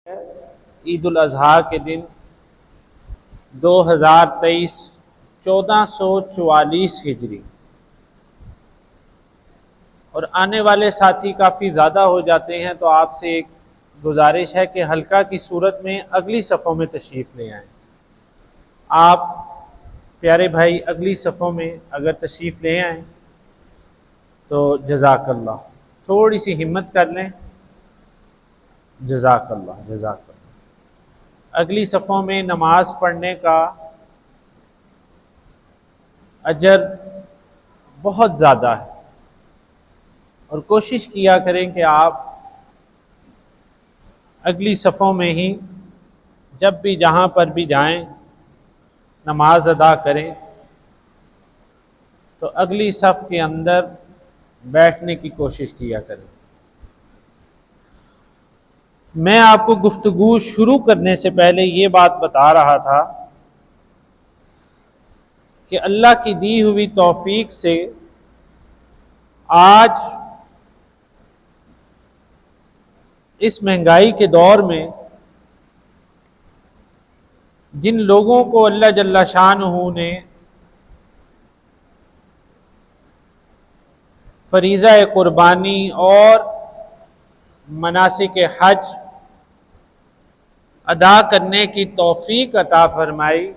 عید الاضحیٰ کے دن 2023 1444 ہجری، اور آنے والے ساتھی کافی زیادہ ہو جاتے ہیں، تو آپ سے ایک گزارش ہے کہ حلقہ کی صورت میں اگلی صفوں میں تشریف لے آئیں۔ آپ پیارے بھائی اگلی صفوں میں اگر تشریف لے آئیں تو جزاک اللہ، تھوڑی سی ہمت کر لیں، جزاک اللہ جزاک اللہ۔ اگلی صفوں میں نماز پڑھنے کا اجر بہت زیادہ ہے، اور کوشش کیا کریں کہ آپ اگلی صفوں میں ہی جب بھی جہاں پر بھی جائیں نماز ادا کریں تو اگلی صف کے اندر بیٹھنے کی کوشش کیا کریں۔ میں آپ کو گفتگو شروع کرنے سے پہلے یہ بات بتا رہا تھا کہ اللہ کی دی ہوئی توفیق سے آج اس مہنگائی کے دور میں جن لوگوں کو اللہ جل شانہ نے فریضہ قربانی اور مناسک حج ادا کرنے کی توفیق عطا فرمائی،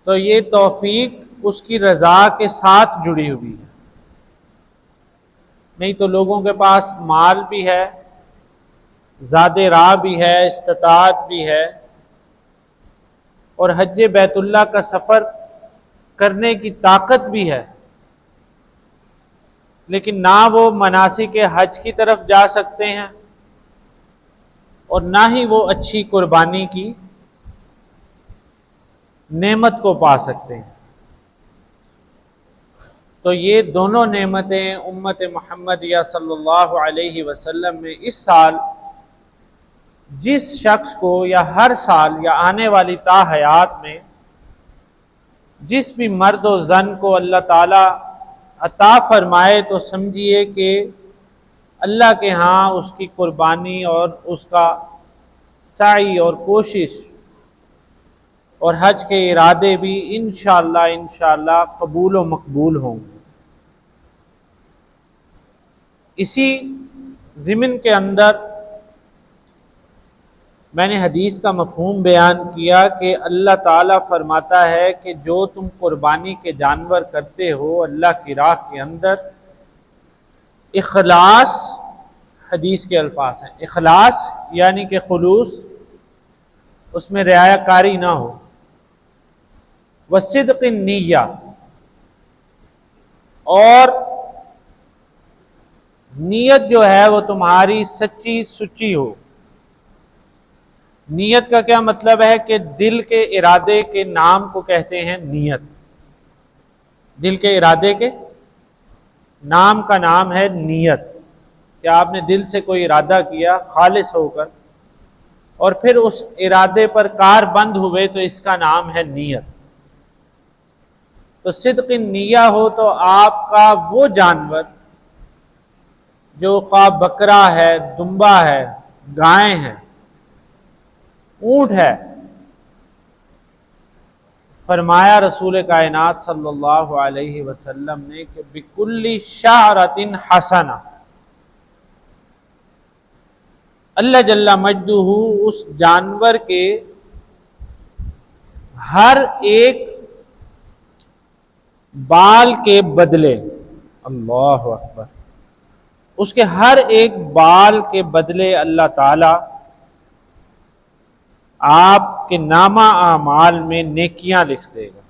تو یہ توفیق اس کی رضا کے ساتھ جڑی ہوئی ہے۔ نہیں تو لوگوں کے پاس مال بھی ہے، زاد راہ بھی ہے، استطاعت بھی ہے، اور حج بیت اللہ کا سفر کرنے کی طاقت بھی ہے، لیکن نہ وہ مناسک حج کی طرف جا سکتے ہیں اور نہ ہی وہ اچھی قربانی کی نعمت کو پا سکتے ہیں۔ تو یہ دونوں نعمتیں امت محمدیہ صلی اللہ علیہ وسلم میں اس سال جس شخص کو، یا ہر سال یا آنے والی تا حیات میں جس بھی مرد و زن کو اللہ تعالی عطا فرمائے، تو سمجھیے کہ اللہ کے ہاں اس کی قربانی اور اس کا سعی اور کوشش اور حج کے ارادے بھی انشاءاللہ قبول و مقبول ہوں گے۔ اسی ضمن کے اندر میں نے حدیث کا مفہوم بیان کیا کہ اللہ تعالیٰ فرماتا ہے کہ جو تم قربانی کے جانور کرتے ہو اللہ کی راہ کے اندر، اخلاص، حدیث کے الفاظ ہیں، اخلاص یعنی کہ خلوص، اس میں رعایا کاری نہ ہو، وصدق النیہ، اور نیت جو ہے وہ تمہاری سچی سچی ہو۔ نیت کا کیا مطلب ہے کہ دل کے ارادے کے نام کو کہتے ہیں نیت۔ دل کے ارادے کے نام کا نام ہے نیت، کہ آپ نے دل سے کوئی ارادہ کیا خالص ہو کر اور پھر اس ارادے پر کار بند ہوئے، تو اس کا نام ہے نیت۔ تو صدق نیہ ہو تو آپ کا وہ جانور جو خواہ بکرا ہے، دمبا ہے، گائے ہے، اونٹ ہے، فرمایا رسول کائنات صلی اللہ علیہ وسلم نے کہ بِكُلِّ شَعْرَةٍ حَسَنَةٍ، اللہ جل مجدہ اس جانور کے ہر ایک بال کے بدلے، اللہ اکبر، اس کے ہر ایک بال کے بدلے اللہ تعالی آپ کے نامہ اعمال میں نیکیاں لکھ دے گا۔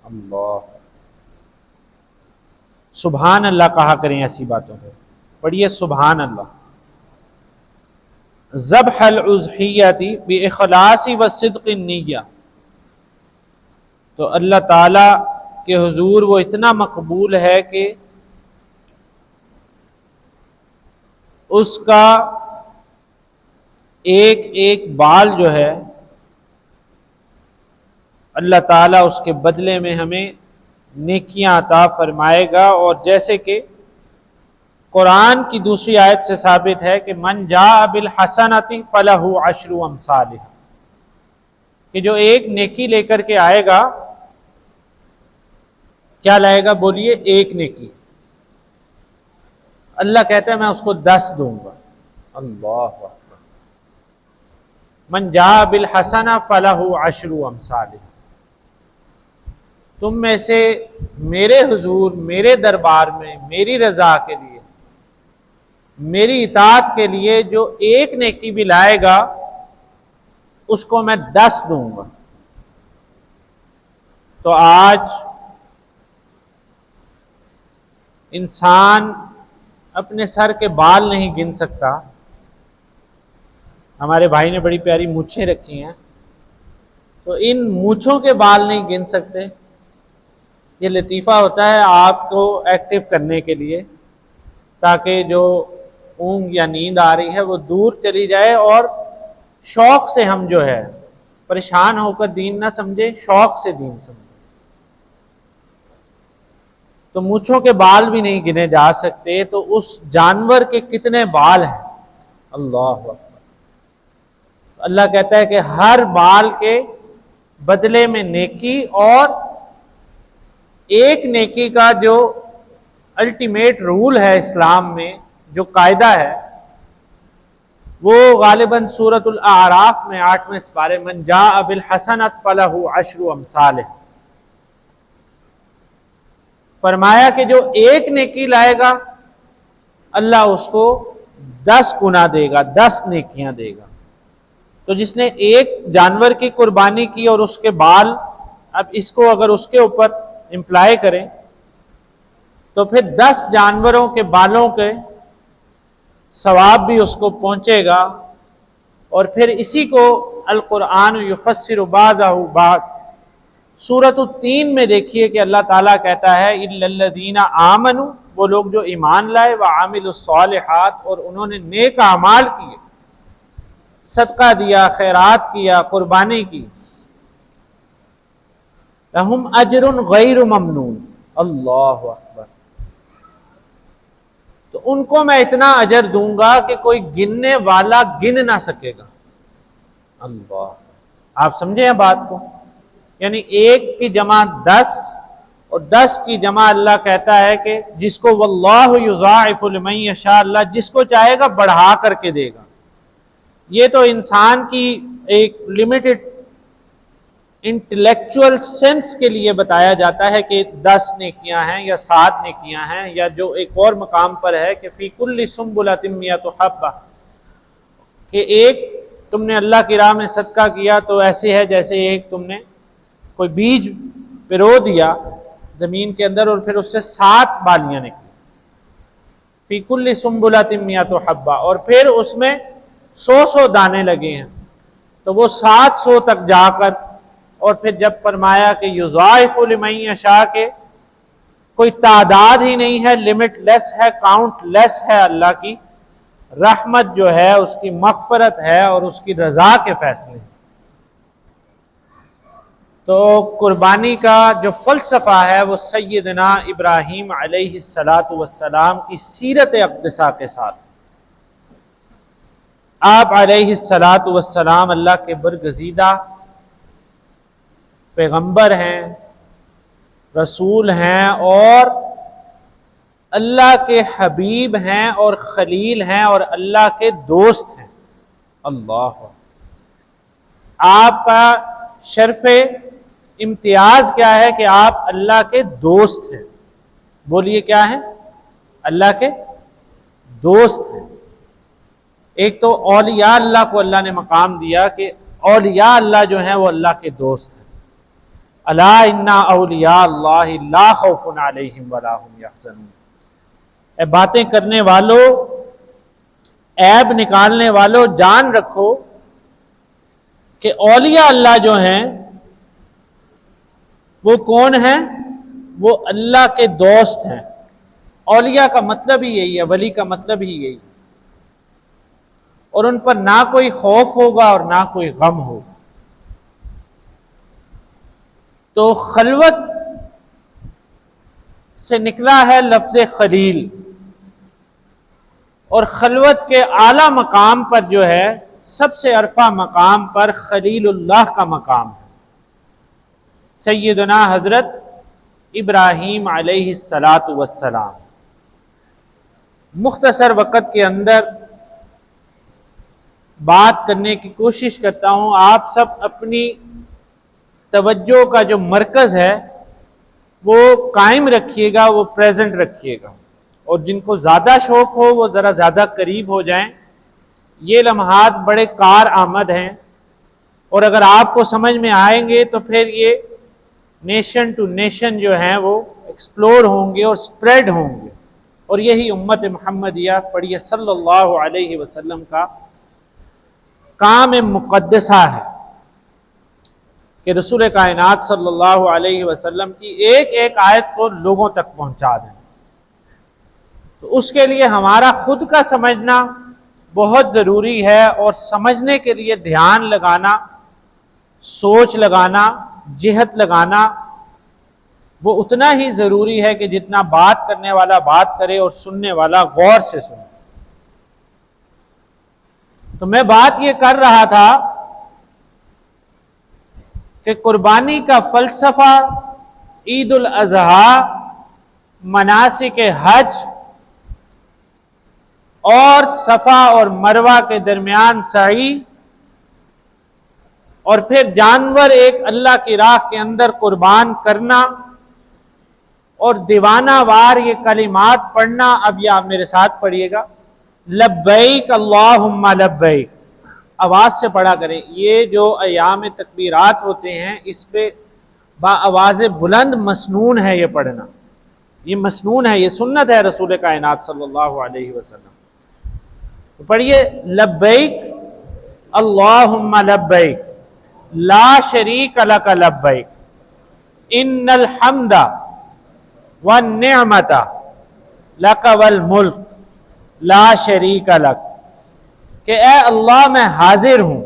اللہ، سبحان اللہ کہا کریں ایسی باتوں پہ، پڑھیے سبحان اللہ۔ ذبح الاضحیۃ باخلاص وصدق النیہ، تو اللہ تعالی کے حضور وہ اتنا مقبول ہے کہ اس کا ایک ایک بال جو ہے اللہ تعالیٰ اس کے بدلے میں ہمیں نیکیاں عطا فرمائے گا، اور جیسے کہ قرآن کی دوسری آیت سے ثابت ہے کہ من جاء بالحسنۃ فلہ عشر امثالھا، کہ جو ایک نیکی لے کر کے آئے گا، کیا لائے گا بولیے؟ ایک نیکی، اللہ کہتا ہے میں اس کو 10 دوں گا۔ اللہ اکبر۔ من جاء بالحسنہ فلہ عشر امثالھا، تم میں سے میرے حضور، میرے دربار میں میری رضا کے لیے، میری اطاعت کے لیے جو ایک نیکی بھی لائے گا اس کو میں 10 دوں گا۔ تو آج انسان اپنے سر کے بال نہیں گن سکتا۔ ہمارے بھائی نے بڑی پیاری مونچھیں رکھی ہیں، تو ان مونچھوں کے بال نہیں گن سکتے۔ یہ لطیفہ ہوتا ہے آپ کو ایکٹیو کرنے کے لیے، تاکہ جو اونگ یا نیند آ رہی ہے وہ دور چلی جائے، اور شوق سے ہم جو ہے پریشان ہو کر دین نہ سمجھے، شوق سے دین سمجھے۔ تو مونچھوں کے بال بھی نہیں گنے جا سکتے، تو اس جانور کے کتنے بال ہیں؟ اللہ اکبر۔ اللہ کہتا ہے کہ ہر بال کے بدلے میں نیکی، اور ایک نیکی کا جو الٹیمیٹ رول ہے اسلام میں، جو قاعدہ ہے، وہ غالباً سورۃ الاعراف میں 8ویں سپارے من جاء بالحسنۃ فلہ عشر امثالھا، فرمایا کہ جو ایک نیکی لائے گا اللہ اس کو 10 گنا دے گا، 10 نیکیاں دے گا۔ تو جس نے ایک جانور کی قربانی کی اور اس کے بال، اب اس کو اگر اس کے اوپر امپلائی کریں تو پھر 10 جانوروں کے بالوں کے ثواب بھی اس کو پہنچے گا۔ اور پھر اسی کو القرآن یفسر بعضہ بعض، سورۃ التین میں دیکھیے کہ اللہ تعالیٰ کہتا ہے الا الذین آمنوا، وہ لوگ جو ایمان لائے، وعملوا الصالحات، اور انہوں نے نیک اعمال کیے، صدقہ دیا، خیرات کیا، قربانی کی، لہم اجر غیر ممنون۔ اللہ اکبر۔ تو ان کو میں اتنا اجر دوں گا کہ کوئی گننے والا گن نہ سکے گا۔ اللہ، آپ سمجھیں بات کو؟ یعنی ایک کی جمع 10 اور 10 کی جمع اللہ کہتا ہے کہ جس کو واللہ یضاعف لمن یشاء، اللہ جس کو چاہے گا بڑھا کر کے دے گا۔ یہ تو انسان کی ایک لمیٹڈ انٹلیکچول سینس کے لیے بتایا جاتا ہے کہ 10 نیکیاں ہیں یا 7 نیکیاں ہیں، یا جو ایک اور مقام پر ہے کہ فی کل سنبلۃ مئۃ حبۃ، کہ ایک تم نے اللہ کی راہ میں صدقہ کیا تو ایسے ہے جیسے ایک تم نے کوئی بیج پرو دیا زمین کے اندر اور پھر اس سے 7 بالیاں نکلی، فی کل سنبلۃ مئۃ حبۃ، اور پھر اس میں 100 دانے لگے ہیں، تو وہ 700 تک جا کر، اور پھر جب فرمایا کہ یضاعف لمن یشاء، کے کوئی تعداد ہی نہیں ہے، لمٹ لیس ہے، کاؤنٹ لیس ہے، اللہ کی رحمت جو ہے، اس کی مغفرت ہے اور اس کی رضا کے فیصلے۔ تو قربانی کا جو فلسفہ ہے وہ سیدنا ابراہیم علیہ السلام کی سیرت اقدسہ کے ساتھ، آپ علیہ السلام اللہ کے برگزیدہ پیغمبر ہیں، رسول ہیں، اور اللہ کے حبیب ہیں اور خلیل ہیں اور اللہ کے دوست ہیں۔ اللہ، آپ کا شرف امتیاز کیا ہے کہ آپ اللہ کے دوست ہیں؟ بولیے کیا ہیں؟ اللہ کے دوست ہیں۔ ایک تو اولیاء اللہ کو اللہ نے مقام دیا کہ اولیاء اللہ جو ہیں وہ اللہ کے دوست ہیں۔ الا ان اولیاء اللہ لا خوف علیہم ولا هم یحزنون۔ اے باتیں کرنے والوں، عیب نکالنے والوں، جان رکھو کہ اولیاء اللہ جو ہیں وہ کون ہیں؟ وہ اللہ کے دوست ہیں۔ اولیاء کا مطلب ہی یہی ہے، ولی کا مطلب ہی یہی ہے، اور ان پر نہ کوئی خوف ہوگا اور نہ کوئی غم ہوگا۔ تو خلوت سے نکلا ہے لفظ خلیل، اور خلوت کے اعلیٰ مقام پر جو ہے سب سے عرفہ مقام پر خلیل اللہ کا مقام ہے، سیدنا حضرت ابراہیم علیہ السلام۔ مختصر وقت کے اندر بات کرنے کی کوشش کرتا ہوں، آپ سب اپنی توجہ کا جو مرکز ہے وہ قائم رکھیے گا، وہ پریزنٹ رکھیے گا، اور جن کو زیادہ شوق ہو وہ ذرا زیادہ قریب ہو جائیں۔ یہ لمحات بڑے کار آمد ہیں، اور اگر آپ کو سمجھ میں آئیں گے تو پھر یہ نیشن ٹو نیشن جو ہیں وہ ایکسپلور ہوں گے اور سپریڈ ہوں گے، اور یہی امت محمدیہ پڑھیے صلی اللہ علیہ وسلم کا کام مقدسہ ہے کہ رسول کائنات صلی اللہ علیہ وسلم کی ایک ایک آیت کو لوگوں تک پہنچا دیں۔ تو اس کے لیے ہمارا خود کا سمجھنا بہت ضروری ہے، اور سمجھنے کے لیے دھیان لگانا، سوچ لگانا، جہت لگانا وہ اتنا ہی ضروری ہے کہ جتنا بات کرنے والا بات کرے اور سننے والا غور سے سنے۔ تو میں بات یہ کر رہا تھا کہ قربانی کا فلسفہ، عید الاضحیٰ، مناسک حج اور صفا اور مروہ کے درمیان سعی، اور پھر جانور ایک اللہ کی راہ کے اندر قربان کرنا، اور دیوانہ وار یہ کلمات پڑھنا۔ اب یہ آپ میرے ساتھ پڑھیے گا، لبیک اللہم لبیک، آواز سے پڑھا کریں۔ یہ جو ایام تکبیرات ہوتے ہیں اس پہ با آواز بلند مسنون ہے یہ پڑھنا، یہ مسنون ہے، یہ سنت ہے رسول کائنات صلی اللہ علیہ وسلم۔ تو پڑھیے، لبیک اللہم لبیک لا شریک لک لبیک ان الحمد والنعمت لک والملک لا شریک لک، کہ اے اللہ میں حاضر ہوں،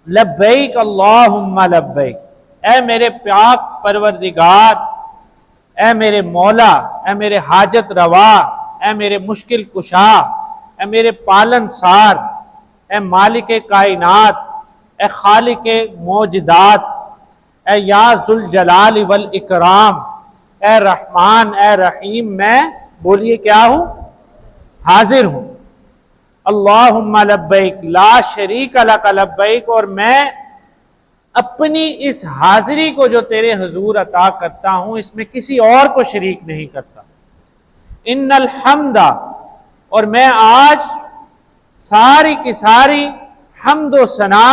لبیک اللہم لبیک، اے میرے پاک پروردگار، اے میرے مولا، اے میرے حاجت روا، اے میرے مشکل کشا، اے میرے پالن سار، اے مالک کائنات، اے خالق موجودات، اے یا ذوالجلال والاکرام، اے رحمان، اے رحیم، میں بولیے کیا ہوں؟ حاضر ہوں۔ اللہم لبیک لا شریک لک لبیک، اور میں اپنی اس حاضری کو جو تیرے حضور عطا کرتا ہوں اس میں کسی اور کو شریک نہیں کرتا۔ ان الحمد، اور میں آج ساری کی ساری حمد و ثنا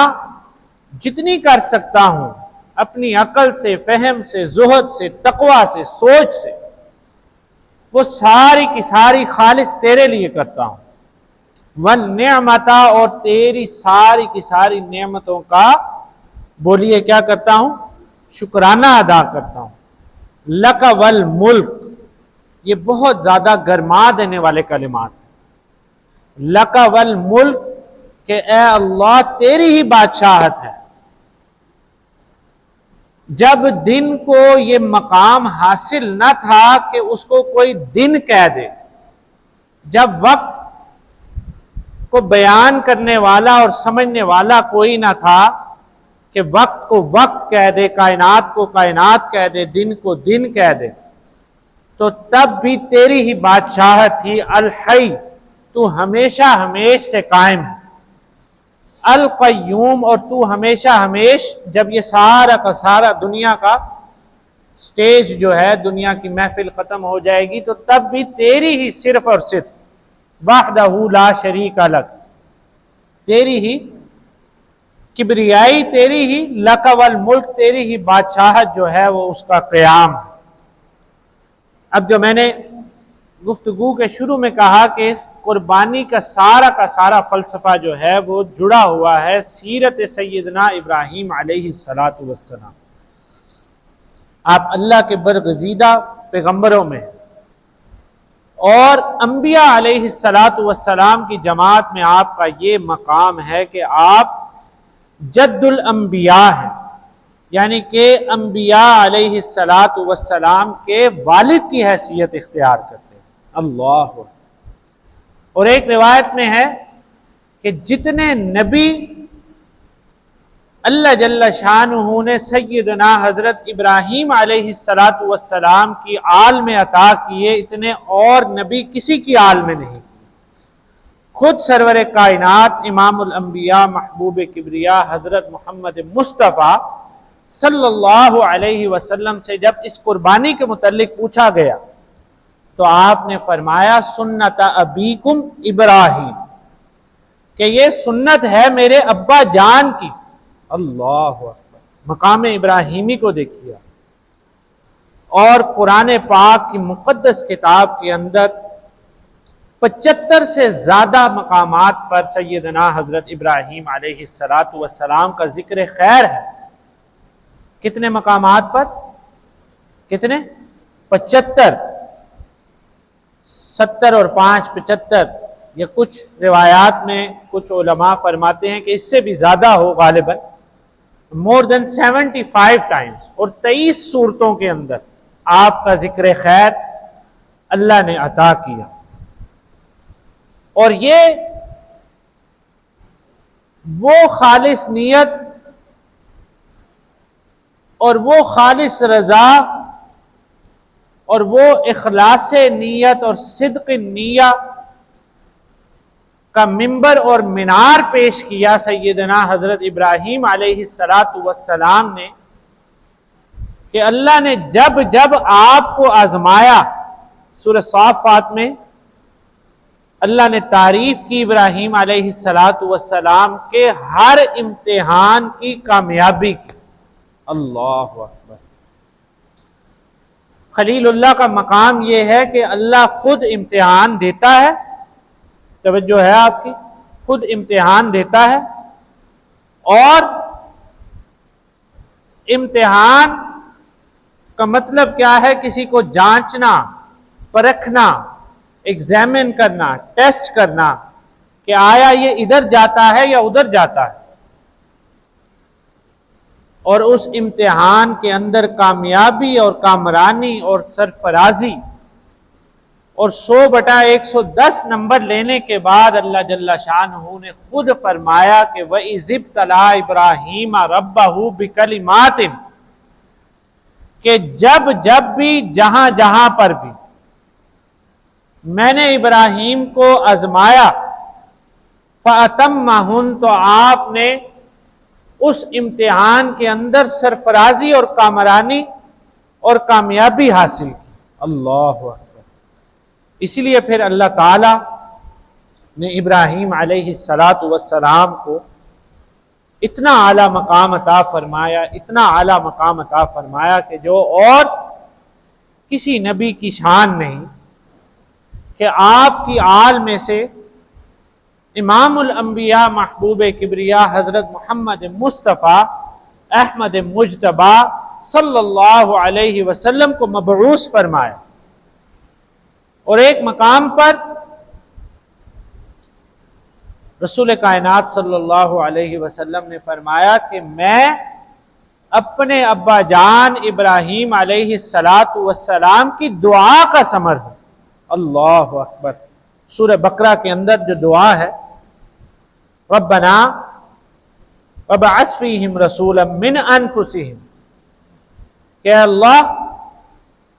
جتنی کر سکتا ہوں اپنی عقل سے، فہم سے، زہد سے، تقوی سے، سوچ سے، وہ ساری کی ساری خالص تیرے لیے کرتا ہوں۔ والنعمت، اور تیری ساری کی ساری نعمتوں کا بولیے کیا کرتا ہوں؟ شکرانہ ادا کرتا ہوں۔ لک والملک، یہ بہت زیادہ گرما دینے والے کلمات ہیں۔ لک والملک، کہ اے اللہ تیری ہی بادشاہت ہے۔ جب دن کو یہ مقام حاصل نہ تھا کہ اس کو کوئی دن کہہ دے، جب وقت کو بیان کرنے والا اور سمجھنے والا کوئی نہ تھا کہ وقت کو وقت کہہ دے، کائنات کو کائنات کہہ دے، دن کو دن کہہ دے، تو تب بھی تیری ہی بادشاہت تھی۔ الحی، تو ہمیشہ ہمیش سے قائم ہے۔ القیوم، اور تو ہمیشہ ہمیش، جب یہ سارا کا سارا دنیا کا سٹیج جو ہے، دنیا کی محفل ختم ہو جائے گی تو تب بھی تیری ہی صرف اور صرف، وحدہ لا شریک لک، تیری ہی کبریائی، تیری ہی لک والملک، تیری ہی بادشاہت جو ہے وہ اس کا قیام ہے۔ اب جو میں نے گفتگو کے شروع میں کہا کہ قربانی کا سارا فلسفہ جو ہے وہ جڑا ہوا ہے سیرت سیدنا ابراہیم علیہ السلام۔ آپ اللہ کے برگزیدہ پیغمبروں میں اور انبیاء علیہ السلام کی جماعت میں آپ کا یہ مقام ہے کہ آپ جد الانبیاء ہیں، یعنی کہ انبیاء علیہ السلام کے والد کی حیثیت اختیار کرتے ہیں۔ اللہ، اور ایک روایت میں ہے کہ جتنے نبی اللہ جل شانہ نے سیدنا حضرت ابراہیم علیہ السلام کی آل میں عطا کیے، اتنے اور نبی کسی کی آل میں نہیں کیے۔ خود سرور کائنات امام الانبیاء محبوب کبریا حضرت محمد مصطفیٰ صلی اللہ علیہ وسلم سے جب اس قربانی کے متعلق پوچھا گیا تو آپ نے فرمایا سنت ابیکم ابراہیم، کہ یہ سنت ہے میرے ابا جان کی۔ اللہ اکبر، مقام ابراہیمی کو دیکھیے۔ اور قرآن پاک کی مقدس کتاب کے اندر 75 سے زیادہ مقامات پر سیدنا حضرت ابراہیم علیہ السلام کا ذکر خیر ہے۔ کتنے مقامات پر؟ کتنے؟ 75۔ 70 اور 5 75، یا کچھ روایات میں کچھ علماء فرماتے ہیں کہ اس سے بھی زیادہ ہو، غالباً more than 75 times، اور 23 صورتوں کے اندر آپ کا ذکر خیر اللہ نے عطا کیا۔ اور یہ وہ خالص نیت اور وہ خالص رضا اور وہ اخلاص نیت اور صدق نیہ کا ممبر اور مینار پیش کیا سیدنا حضرت ابراہیم علیہ السلام نے، کہ اللہ نے جب جب آپ کو آزمایا، سورہ صافات میں اللہ نے تعریف کی ابراہیم علیہ السلام کے ہر امتحان کی کامیابی کی۔ اللہ اکبر۔ خلیل اللہ کا مقام یہ ہے کہ اللہ خود امتحان دیتا ہے، توجہ ہے آپ کی، خود امتحان دیتا ہے، اور امتحان کا مطلب کیا ہے؟ کسی کو جانچنا، پرکھنا، ایگزامن کرنا، ٹیسٹ کرنا کہ آیا یہ ادھر جاتا ہے یا ادھر جاتا ہے، اور اس امتحان کے اندر کامیابی اور کامرانی اور سرفرازی اور 100/110 نمبر لینے کے بعد اللہ جل شانہ نے خود فرمایا کہ وَإِذِ ابْتَلَىٰ إِبْرَاهِيمَ رَبَّهُ بِكَلِمَاتٍ، کہ جب جب بھی جہاں جہاں پر بھی میں نے ابراہیم کو آزمایا، فَأَتَمَّهُنْ، تو آپ نے اس امتحان کے اندر سرفرازی اور کامرانی اور کامیابی حاصل کی۔ اللہ اکبر۔ اسی لیے پھر اللہ تعالی نے ابراہیم علیہ السلام کو اتنا اعلیٰ مقام عطا فرمایا، اتنا اعلیٰ مقام عطا فرمایا کہ جو اور کسی نبی کی شان نہیں، کہ آپ کی آل میں سے امام الانبیاء محبوب کبریا حضرت محمد مصطفیٰ احمد مجتبیٰ صلی اللہ علیہ وسلم کو مبعوث فرمایا۔ اور ایک مقام پر رسول کائنات صلی اللہ علیہ وسلم نے فرمایا کہ میں اپنے ابا جان ابراہیم علیہ السلام کی دعا کا ثمر ہوں۔ اللہ اکبر۔ سورہ بقرہ کے اندر جو دعا ہے، ربنا وابعث فیہم رسولا من انفسہم، کہ اللہ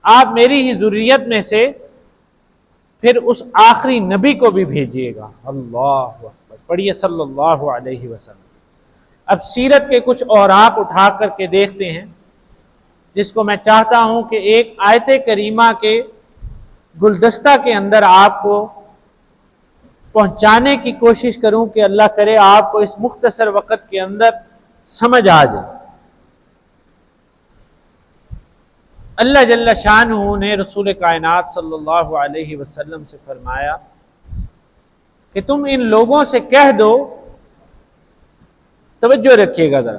آپ میری ہی ذریت میں سے پھر اس آخری نبی کو بھی بھیجیے گا۔ اللہ اکبر، پڑھیے صلی اللہ علیہ وسلم۔ اب سیرت کے کچھ اوراق اٹھا کر کے دیکھتے ہیں، جس کو میں چاہتا ہوں کہ ایک آیت کریمہ کے گلدستہ کے اندر آپ کو پہنچانے کی کوشش کروں کہ اللہ کرے آپ کو اس مختصر وقت کے اندر سمجھ آ جائے۔ اللہ جل شانہ نے رسول کائنات صلی اللہ علیہ وسلم سے فرمایا کہ تم ان لوگوں سے کہہ دو، توجہ رکھیے گا ذرا،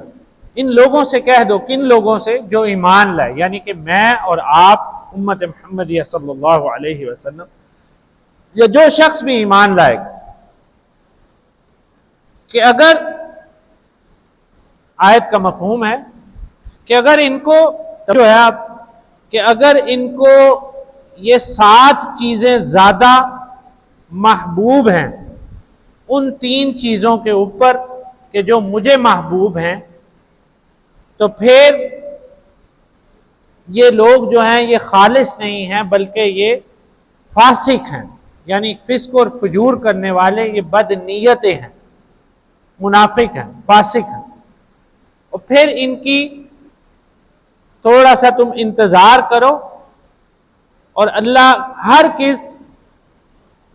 ان لوگوں سے کہہ دو، کن لوگوں سے؟ جو ایمان لائے، یعنی کہ میں اور آپ امت محمدیہ صلی اللہ علیہ وسلم، یا جو شخص بھی ایمان لائے گا، کہ اگر آیت کا مفہوم ہے کہ اگر ان کو جو ہے آپ کہ اگر ان کو یہ 7 چیزیں زیادہ محبوب ہیں ان 3 چیزوں کے اوپر کہ جو مجھے محبوب ہیں، تو پھر یہ لوگ جو ہیں یہ خالص نہیں ہیں بلکہ یہ فاسق ہیں، یعنی فسق اور فجور کرنے والے، یہ بد نیتیں ہیں، منافق ہیں، فاسق ہیں۔ اور پھر ان کی تھوڑا سا تم انتظار کرو، اور اللہ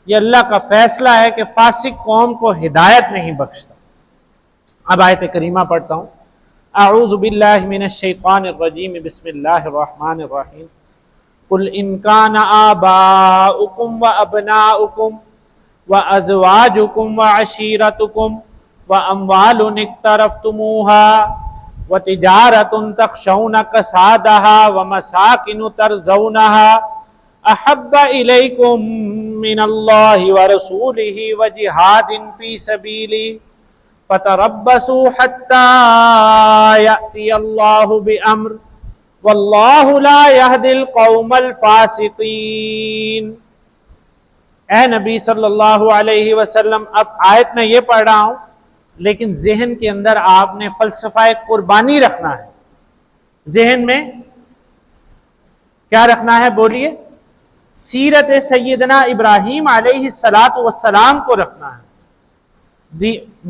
یہ اللہ کا فیصلہ ہے کہ فاسق قوم کو ہدایت نہیں بخشتا۔ اب آیت کریمہ پڑھتا ہوں۔ اعوذ باللہ من الشیطان الرجیم، بسم اللہ الرحمن الرحیم۔ قل ان کان آباؤکم وابناؤکم وازواجکم وعشیرتکم واموال اقترفتموها وتجارۃ تخشون کسادها ومساکن ترضونها احب الیکم من اللہ ورسولہ وجہاد فی سبیلہ فتربصوا حتی یأتی اللہ بامر واللہ لا یہدی القوم الفاسقین۔ اے نبی صلی اللہ علیہ وسلم، اب آیت میں یہ پڑھ رہا ہوں لیکن ذہن کے اندر آپ نے فلسفہ قربانی رکھنا ہے۔ ذہن میں کیا رکھنا ہے؟ بولیے۔ سیرت سیدنا ابراہیم علیہ السلام کو رکھنا ہے۔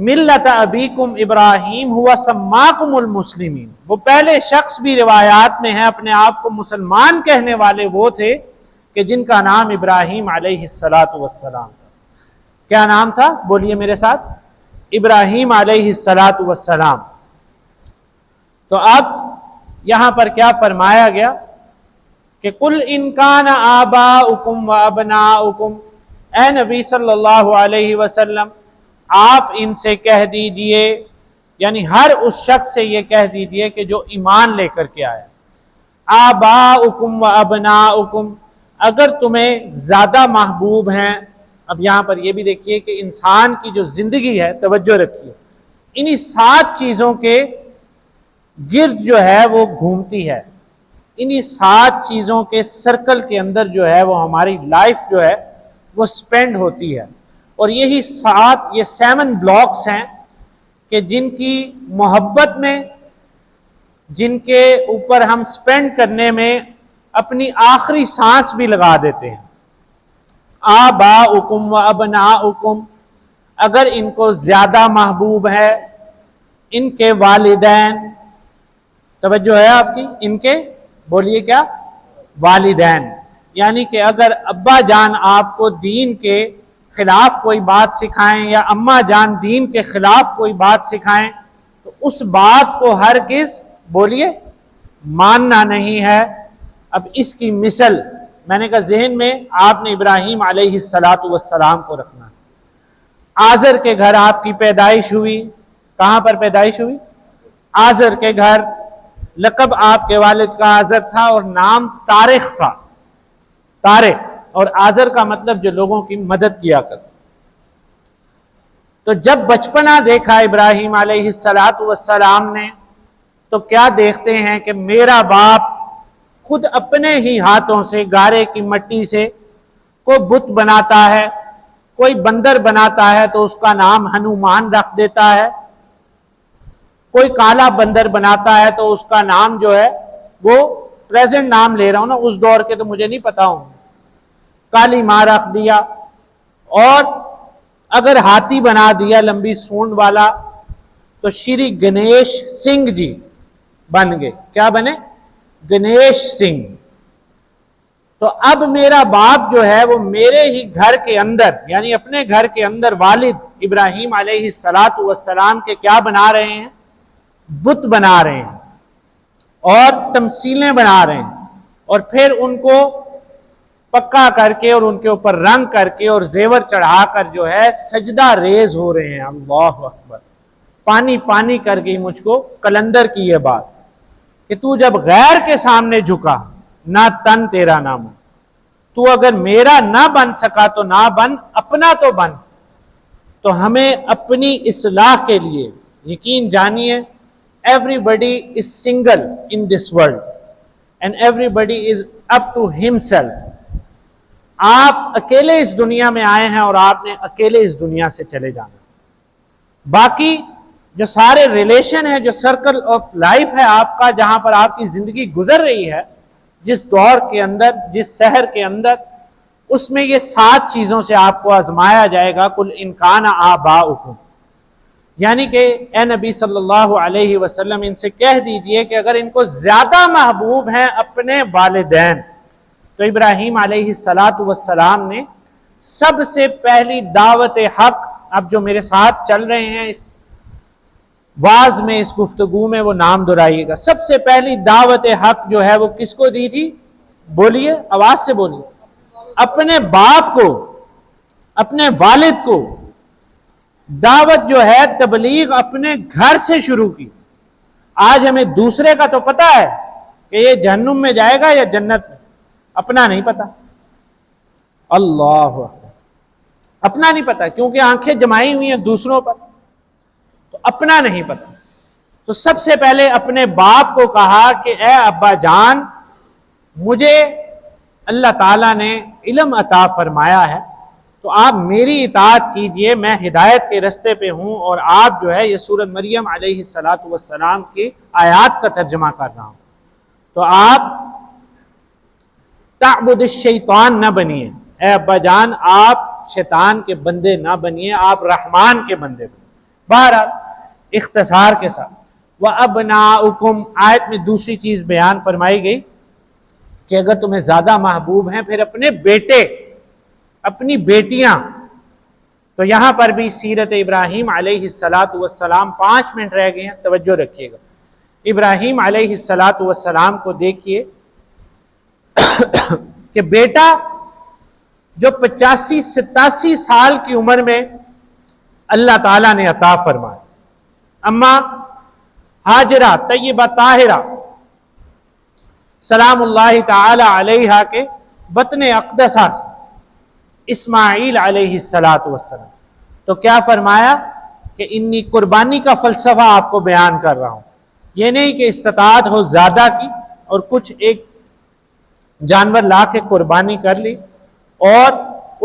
ملت ابیکم ابراہیم ہوا سماکم المسلمین، وہ پہلے شخص بھی روایات میں ہیں اپنے آپ کو مسلمان کہنے والے وہ تھے کہ جن کا نام ابراہیم علیہ السلام تھا۔ کیا نام تھا؟ بولیے میرے ساتھ، ابراہیم علیہ السلام۔ تو اب یہاں پر کیا فرمایا گیا کہ قل ان کان آباؤکم وابناؤکم، اے نبی صلی اللہ علیہ وسلم آپ ان سے کہہ دیجئے، یعنی ہر اس شخص سے یہ کہہ دیجئے کہ جو ایمان لے کر کے آیا، آباؤکم وابناؤکم، اگر تمہیں زیادہ محبوب ہیں۔ اب یہاں پر یہ بھی دیکھیے کہ انسان کی جو زندگی ہے، توجہ رکھیے، انہی 7 چیزوں کے گرد جو ہے وہ گھومتی ہے، انہی 7 چیزوں کے سرکل کے اندر جو ہے وہ ہماری لائف جو ہے وہ سپینڈ ہوتی ہے۔ اور یہی 7 بلاکس ہیں کہ جن کی محبت میں، جن کے اوپر ہم سپینڈ کرنے میں اپنی آخری سانس بھی لگا دیتے ہیں۔ آباؤکم و ابناؤکم، اگر ان کو زیادہ محبوب ہے، ان کے والدین، توجہ ہے آپ کی، ان کے، بولیے کیا، والدین، یعنی کہ اگر ابا جان آپ کو دین کے خلاف کوئی بات سکھائیں یا اماں جان دین کے خلاف کوئی بات سکھائیں تو اس بات کو ہرگز، بولیے، ماننا نہیں ہے۔ اب اس کی مثل میں نے کہا ذہن میں آپ نے ابراہیم علیہ السلام کو رکھنا ہے۔ آزر کے گھر آپ کی پیدائش ہوئی، کہاں پر پیدائش ہوئی؟ آزر کے گھر، لقب آپ کے والد کا آزر تھا اور نام طارق تھا، طارق، اور آزر کا مطلب جو لوگوں کی مدد کیا کرتا۔ تو جب بچپنا دیکھا ابراہیم علیہ السلام نے تو کیا دیکھتے ہیں کہ میرا باپ خود اپنے ہی ہاتھوں سے گارے کی مٹی سے کوئی بت بناتا ہے، کوئی بندر بناتا ہے تو اس کا نام ہنومان رکھ دیتا ہے، کوئی کالا بندر بناتا ہے تو اس کا نام جو ہے وہ پریزنٹ نام لے رہا ہوں نا، اس دور کے تو مجھے نہیں پتا ہوں، کالی ماں رکھ دیا، اور اگر ہاتھی بنا دیا لمبی سونڈ والا تو شری گنیش سنگھ جی بن گئے۔ کیا بنے؟ گنیش سنگھ۔ تو اب میرا باپ جو ہے وہ میرے ہی گھر کے اندر، یعنی اپنے گھر کے اندر والد ابراہیم علیہ السلام کے کیا بنا رہے ہیں؟ بت بنا رہے ہیں اور تمثیلیں بنا رہے ہیں، اور پھر ان کو پکا کر کے اور ان کے اوپر رنگ کر کے اور زیور چڑھا کر جو ہے سجدہ ریز ہو رہے ہیں۔ اللہ اکبر، پانی پانی کر گئی مجھ کو کلندر کی یہ بات کہ تو جب غیر کے سامنے جھکا نہ تن تیرا نام، تو اگر میرا نہ بن سکا تو نہ بن، اپنا تو بن۔ تو ہمیں اپنی اصلاح کے لیے یقین جانیے everybody is single in this world and everybody is up to himself. آپ اکیلے اس دنیا میں آئے ہیں اور آپ نے اکیلے اس دنیا سے چلے جانا. باقی جو سارے ریلیشن ہے، جو سرکل آف لائف ہے آپ کا، جہاں پر آپ کی زندگی گزر رہی ہے، جس دور کے اندر، جس شہر کے اندر، اس میں یہ 7 چیزوں سے آپ کو آزمایا جائے گا. کل ان کان آباؤکم، یعنی کہ اے نبی صلی اللہ علیہ وسلم ان سے کہہ دیجئے کہ اگر ان کو زیادہ محبوب ہیں اپنے والدین، تو ابراہیم علیہ السلام نے سب سے پہلی دعوت حق، اب جو میرے ساتھ چل رہے ہیں اس واز میں، اس گفتگو میں، وہ نام دہرائیے گا. سب سے پہلی دعوت حق جو ہے وہ کس کو دی تھی؟ بولیے، آواز سے بولیے. اپنے باپ کو، اپنے والد کو. دعوت جو ہے، تبلیغ اپنے گھر سے شروع کی. آج ہمیں دوسرے کا تو پتا ہے کہ یہ جہنم میں جائے گا یا جنت میں، اپنا نہیں پتا. اللہ اکبر، اپنا نہیں پتا، کیونکہ آنکھیں جمائی ہوئی ہیں دوسروں پر، تو اپنا نہیں پتا. تو سب سے پہلے اپنے باپ کو کہا کہ اے ابا جان، مجھے اللہ تعالیٰ نے علم عطا فرمایا ہے، تو آپ میری اطاعت کیجئے، میں ہدایت کے رستے پہ ہوں، اور آپ جو ہے یہ سورۃ مریم علیہ السلام کی آیات کا ترجمہ کر رہا ہوں. تو آپ تعبد الشیطان نہ بنیے، اے ابا جان آپ شیطان کے بندے نہ بنیے، آپ رحمان کے بندے بنیے. بہرحال اختصار کے ساتھ وَأَبْنَاؤُكُمْ، آیت میں دوسری چیز بیان فرمائی گئی کہ اگر تمہیں زیادہ محبوب ہیں پھر اپنے بیٹے، اپنی بیٹیاں. تو یہاں پر بھی سیرت ابراہیم علیہ السلام 5 منٹ رہ گئے ہیں، توجہ رکھیے گا. ابراہیم علیہ السلام کو دیکھیے کہ بیٹا جو 85-87 سال کی عمر میں اللہ تعالیٰ نے عطا فرمایا. اما ہاجرہ طیبہ طاہرہ سلام اللہ تعالی علیہا کے بطن اقدسہ سے اسماعیل علیہ السلام. تو کیا فرمایا کہ انی قربانی کا فلسفہ آپ کو بیان کر رہا ہوں. یہ نہیں کہ استطاعت ہو زیادہ کی اور کچھ ایک جانور لا کے قربانی کر لی اور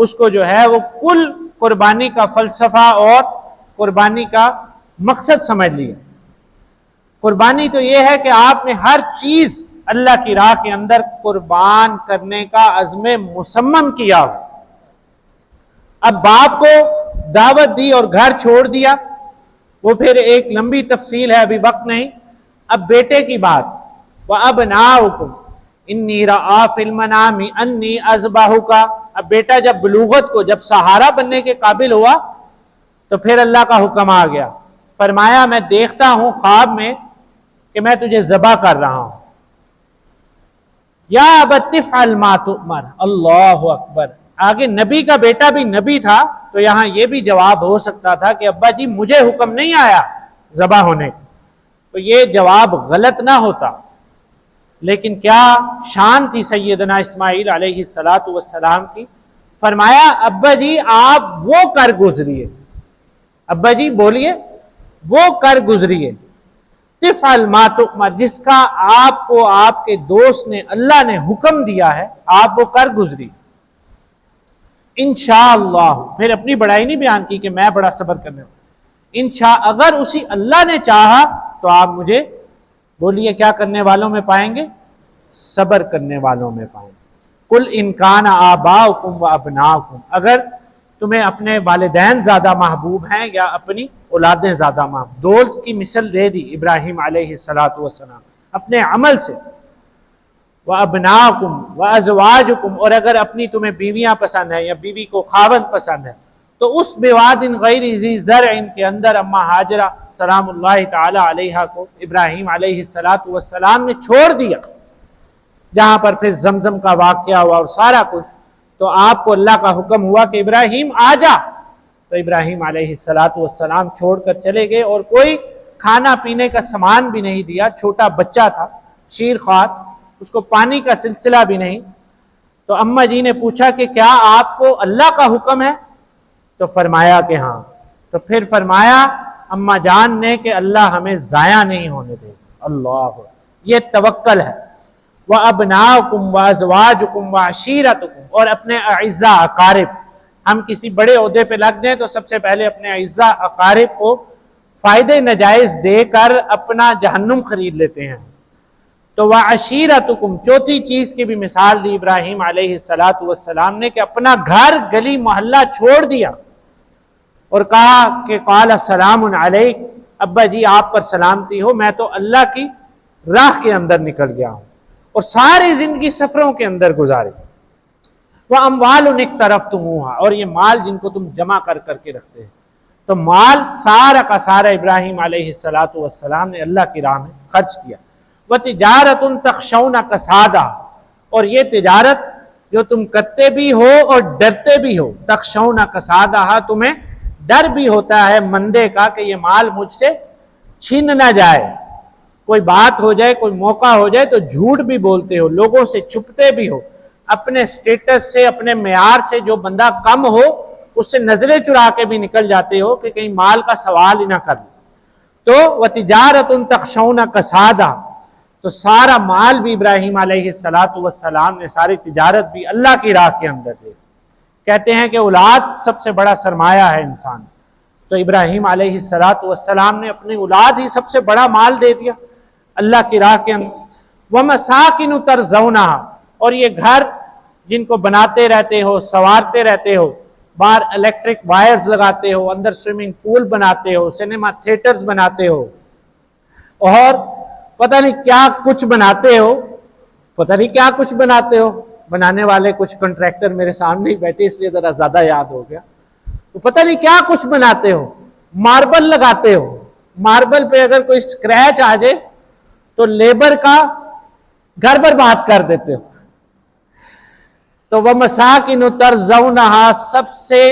اس کو جو ہے وہ کل قربانی کا فلسفہ اور قربانی کا مقصد سمجھ لیا. قربانی تو یہ ہے کہ آپ نے ہر چیز اللہ کی راہ کے اندر قربان کرنے کا عزم مصمم کیا ہو. اب باپ کو دعوت دی اور گھر چھوڑ دیا، وہ پھر ایک لمبی تفصیل ہے، ابھی وقت نہیں. اب بیٹے کی بات، وَأَبْنَاؤُكُمْ إِنِّي رَأَىٰ فِي الْمَنَامِ أَنِّي أَذْبَحُكَ. اب بیٹا جب بلوغت کو، جب سہارا بننے کے قابل ہوا تو پھر اللہ کا حکم آ گیا. فرمایا میں دیکھتا ہوں خواب میں کہ میں تجھے ذبح کر رہا ہوں. یا ابت افعل ما تؤمر. اللہ اکبر. آگے نبی کا بیٹا بھی نبی تھا تو یہاں یہ بھی جواب ہو سکتا تھا کہ ابا جی مجھے حکم نہیں آیا ذبح ہونے کا، تو یہ جواب غلط نہ ہوتا. لیکن کیا شان تھی سیدنا اسماعیل علیہ السلام کی. فرمایا ابا جی آپ وہ کر گزریے، ابا جی بولیے وہ کر گزریے، تفعل ما تؤمر، جس کا آپ کو آپ کے دوست نے، اللہ نے حکم دیا ہے آپ وہ کر گزریے. انشاءاللہ، پھر اپنی بڑائی نہیں بیان کی کہ میں بڑا صبر کرنے والا. اگر اسی اللہ نے چاہا تو آپ مجھے بولیے کیا کرنے والوں میں پائیں گے؟ صبر کرنے والوں میں پائیں گے. قل ان کان آباؤکم و ابناؤکم، اگر تمہیں اپنے والدین زیادہ محبوب ہیں یا اپنی اولادیں زیادہ محبوب. دولت کی مثل دے دی ابراہیم علیہ السلام اپنے عمل سے. وَأَبْنَاؤُكُمْ وَأَزْوَاجُكُمْ، اور اگر اپنی تمہیں بیویاں پسند ہیں یا بیوی کو خاوند پسند ہے تو اس بواد غیر ذی زرع کے اندر اما ہاجرہ سلام اللہ تعالی علیہا کو ابراہیم علیہ السلام نے چھوڑ دیا، جہاں پر پھر زمزم کا واقعہ ہوا اور سارا کچھ. تو آپ کو اللہ کا حکم ہوا کہ ابراہیم آ جا، تو ابراہیم علیہ السلام چھوڑ کر چلے گئے اور کوئی کھانا پینے کا سامان بھی نہیں دیا. چھوٹا بچہ تھا شیر خوار، اس کو پانی کا سلسلہ بھی نہیں. تو اماں جی نے پوچھا کہ کیا آپ کو اللہ کا حکم ہے؟ تو فرمایا کہ ہاں. تو پھر فرمایا اماں جان نے کہ اللہ ہمیں ضائع نہیں ہونے دے. اللہ، یہ توکل ہے. وَأَبْنَاؤُكُمْ وَأَزْوَاجُكُمْ وَعَشِيرَتُكُمْ، اور اپنے اعزاء اقارب. ہم کسی بڑے عہدے پہ لگ جائیں تو سب سے پہلے اپنے اعزاء اقارب کو فائدے نجائز دے کر اپنا جہنم خرید لیتے ہیں. تو وَعَشِيرَتُكُمْ، چوتھی چیز کی بھی مثال دی ابراہیم علیہ السلام نے کہ اپنا گھر گلی محلہ چھوڑ دیا اور کہا کہ قال السلام علیک، ابا جی آپ پر سلامتی ہو، میں تو اللہ کی راہ کے اندر نکل گیا ہوں، اور ساری زندگی سفروں کے اندر گزاری. وَأَمْوَالٌ اقْتَرَفْتُمُوهَا، اور یہ مال جن کو تم جمع کر کے رکھتے ہیں. تو مال سارا کا سارا ابراہیم علیہ السلام نے اللہ کی راہ میں خرچ کیا. وَتِجَارَةٌ تَخْشَوْنَ كَسَادَهَا، اور یہ تجارت جو تم کرتے بھی ہو اور ڈرتے بھی ہو. تَخْشَوْنَ كَسَادَهَا، تمہیں ڈر بھی ہوتا ہے مندے کا کہ یہ مال مجھ سے چھین نہ جائے، کوئی بات ہو جائے، کوئی موقع ہو جائے تو جھوٹ بھی بولتے ہو، لوگوں سے چھپتے بھی ہو، اپنے سٹیٹس سے، اپنے معیار سے جو بندہ کم ہو اس سے نظریں چرا کے بھی نکل جاتے ہو کہ کہیں مال کا سوال ہی نہ کر. تو وَتِجَارَةٌ تَخْشَوْنَ كَسَادَهَا، تو سارا مال بھی ابراہیم علیہ السلام نے ساری تجارت بھی اللہ کی راہ کے اندر دے. کہتے ہیں کہ اولاد سب سے بڑا سرمایہ ہے انسان، تو ابراہیم علیہ السلام نے اپنی اولاد ہی سب سے بڑا مال دے دیا اللہ کی راہ کے اندر. وَمَسَاكِنُ تَرْضَوْنَهَا، اور یہ گھر جن کو بناتے رہتے ہو، سنوارتے رہتے ہو، باہر الیکٹرک وائرز لگاتے ہو، اندر سوئمنگ پول بناتے ہو، سینما تھیٹرز بناتے ہو، اور پتہ نہیں کیا کچھ بناتے ہو، پتہ نہیں کیا کچھ بناتے ہو. بنانے والے کچھ کنٹریکٹر میرے سامنے ہی بیٹھے اس لیے ذرا زیادہ یاد ہو گیا. تو پتہ نہیں کیا کچھ بناتے ہو، ماربل لگاتے ہو، ماربل پہ اگر کوئی سکریچ آ جائے تو لیبر کا گھر برباد کر دیتے ہو. تو وَمَسَاكِنُ تَرْضَوْنَهَا، سب سے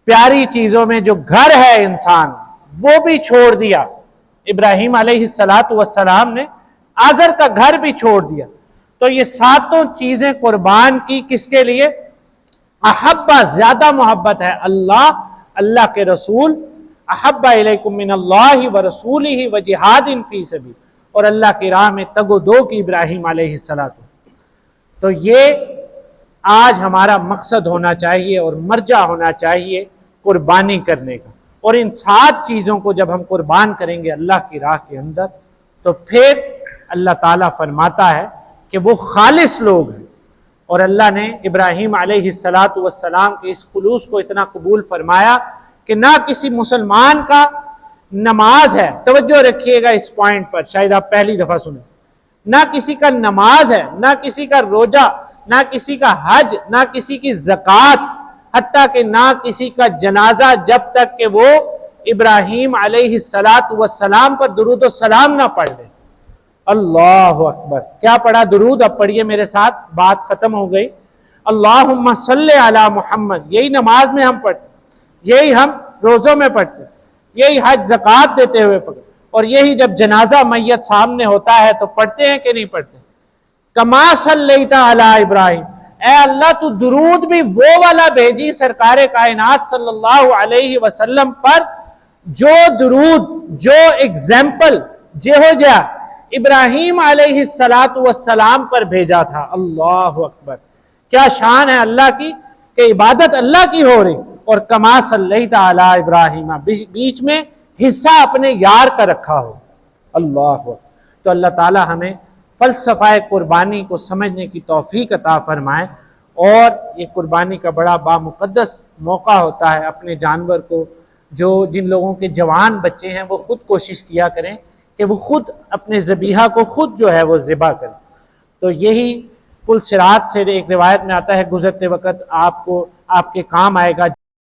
پیاری چیزوں میں جو گھر ہے انسان وہ بھی چھوڑ دیا. ابراہیم علیہ السلام نے آزر کا گھر بھی چھوڑ دیا. تو یہ ساتوں چیزیں قربان کی کس کے لیے؟ احبا، زیادہ محبت ہے اللہ کے رسول. احب الیکم من اللہ ورسولہ وجہاد فی سبیل، اور اللہ کی راہ میں تگ و دو کی ابراہیم علیہ السلام. تو یہ آج ہمارا مقصد ہونا چاہیے اور مرجع ہونا چاہیے قربانی کرنے کا. اور ان 7 چیزوں کو جب ہم قربان کریں گے اللہ کی راہ کے اندر تو پھر اللہ تعالیٰ فرماتا ہے کہ وہ خالص لوگ ہیں. اور اللہ نے ابراہیم علیہ السلام کے اس خلوص کو اتنا قبول فرمایا کہ نہ کسی مسلمان کا نماز ہے، توجہ رکھیے گا اس پوائنٹ پر، شاید آپ پہلی دفعہ سنیں، نہ کسی کا نماز ہے، نہ کسی کا روزہ، نہ کسی کا حج، نہ کسی کی زکوٰۃ، حتیٰ کہ نہ کسی کا جنازہ، جب تک کہ وہ ابراہیم علیہ السلام پر درود و سلام نہ پڑھ لے. اللہ اکبر، کیا پڑھا درود؟ اب پڑھیے میرے ساتھ، بات ختم ہو گئی. اللہم صلی علی محمد، یہی نماز میں ہم پڑھتے، یہی ہم روزوں میں پڑھتے، یہی حج زکوٰۃ دیتے ہوئے پڑھتے، اور یہی جب جنازہ میت سامنے ہوتا ہے تو پڑھتے ہیں کہ نہیں پڑھتے؟ کما صلیت علی ابراہیم، اے اللہ تو درود بھی وہ والا بھیجی سرکار کائنات صلی اللہ علیہ وسلم پر جو درود، جو اگزامپل جہو جا ابراہیم علیہ السلام پر بھیجا تھا. اللہ اکبر، کیا شان ہے اللہ کی کہ عبادت اللہ کی ہو رہی اور کما صلیت علی ابراہیم، بیچ میں حصہ اپنے یار کا رکھا ہو. اللہ اکبر. تو اللہ تعالی ہمیں فلسفہ قربانی کو سمجھنے کی توفیق عطا فرمائے. اور یہ قربانی کا بڑا بامقدس موقع ہوتا ہے. اپنے جانور کو، جو جن لوگوں کے جوان بچے ہیں وہ خود کوشش کیا کریں کہ وہ خود اپنے ذبیحہ کو خود جو ہے وہ ذبح کریں. تو یہی پل صراط سے ایک روایت میں آتا ہے، گزرتے وقت آپ کے کام آئے گا.